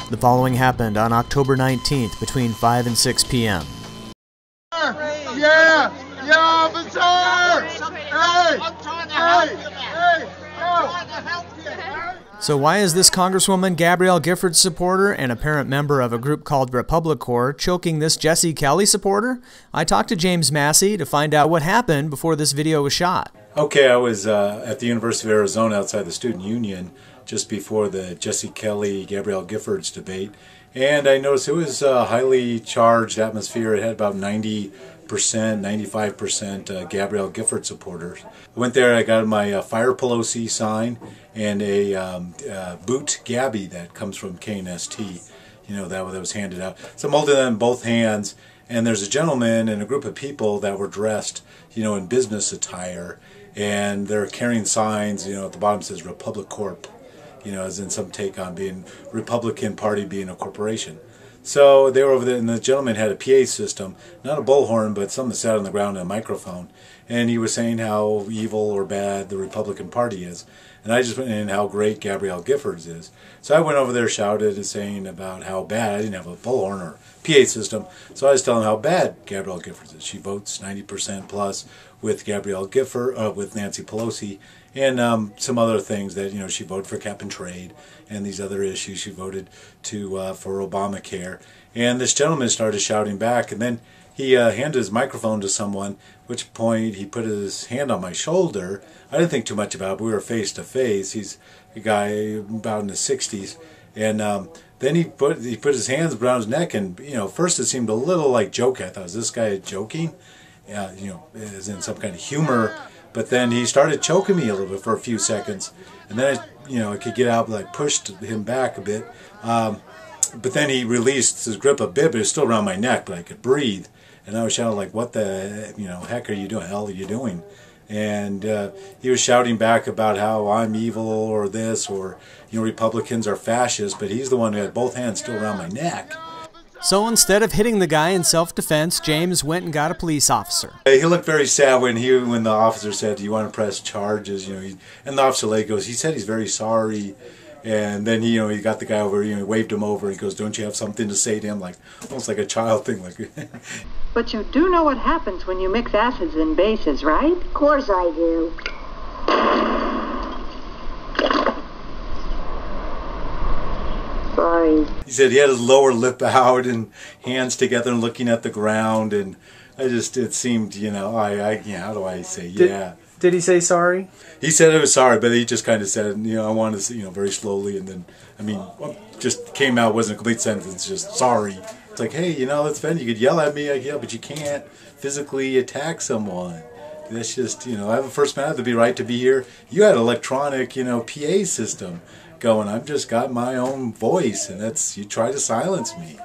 The following happened on October 19th between 5 and 6 p.m. Yeah, officer! So why is this Congresswoman Gabrielle Giffords supporter and apparent member of a group called Republic Corps choking this Jesse Kelly supporter? I talked to James Massee to find out what happened before this video was shot. Okay, I was at the University of Arizona outside the Student Union just before the Jesse Kelly-Gabrielle Giffords debate, and I noticed it was a highly charged atmosphere. It had about 90%, 95% Gabrielle Giffords supporters. I went there, I got my Fire Pelosi sign and a boot Gabby that comes from KNST, you know, that was handed out. So I'm holding them in both hands, and there's a gentleman and a group of people that were dressed, you know, in business attire, and they're carrying signs, you know, at the bottom says Republic Corp, you know, as in some take on being Republican Party being a corporation. So they were over there, and the gentleman had a PA system, not a bullhorn, but something that sat on the ground and a microphone. And he was saying how evil or bad the Republican Party is. And I just went in how great Gabrielle Giffords is. So I went over there, shouted, and saying about how bad. I didn't have a bullhorn or PA system, so I was telling how bad Gabrielle Giffords is. She votes 90% plus with Gabrielle Gifford, with Nancy Pelosi, and some other things that, you know, she voted for cap and trade and these other issues. She voted for Obamacare. And this gentleman started shouting back, and then he handed his microphone to someone, at which point he put his hand on my shoulder. I didn't think too much about it, but we were face to face. He's a guy about in his 60s, and then he put his hands around his neck, and, you know, first it seemed a little like joke. I thought, is this guy joking? You know, as in some kind of humor. But then he started choking me a little bit for a few seconds, and then I could get out, but I pushed him back a bit. But then he released his grip a bit, but it was still around my neck, but I could breathe. And I was shouting like, "What the heck are you doing? Hell are you doing?" And he was shouting back about how I'm evil or this, or, you know, Republicans are fascists. But he's the one who had both hands still around my neck. So instead of hitting the guy in self-defense, James went and got a police officer. He looked very sad when the officer said, "Do you want to press charges?" You know, and the officer lady goes, "He said he's very sorry." And then he got the guy over, he waved him over. He goes, "Don't you have something to say to him?" Like almost like a child thing, like. But you do know what happens when you mix acids and bases, right? Of course I do. Sorry. He said he had his lower lip out and hands together and looking at the ground, and it seemed, how do I say, yeah. Did he say sorry? He said it was sorry, but he just kind of said, I wanted to say, very slowly, and then, just came out, wasn't a complete sentence, just sorry. It's like, hey, that's fine, you could yell at me, but you can't physically attack someone. That's just, I have a First Amendment, the right to be here. You had electronic, PA system going. I've just got my own voice, and you try to silence me.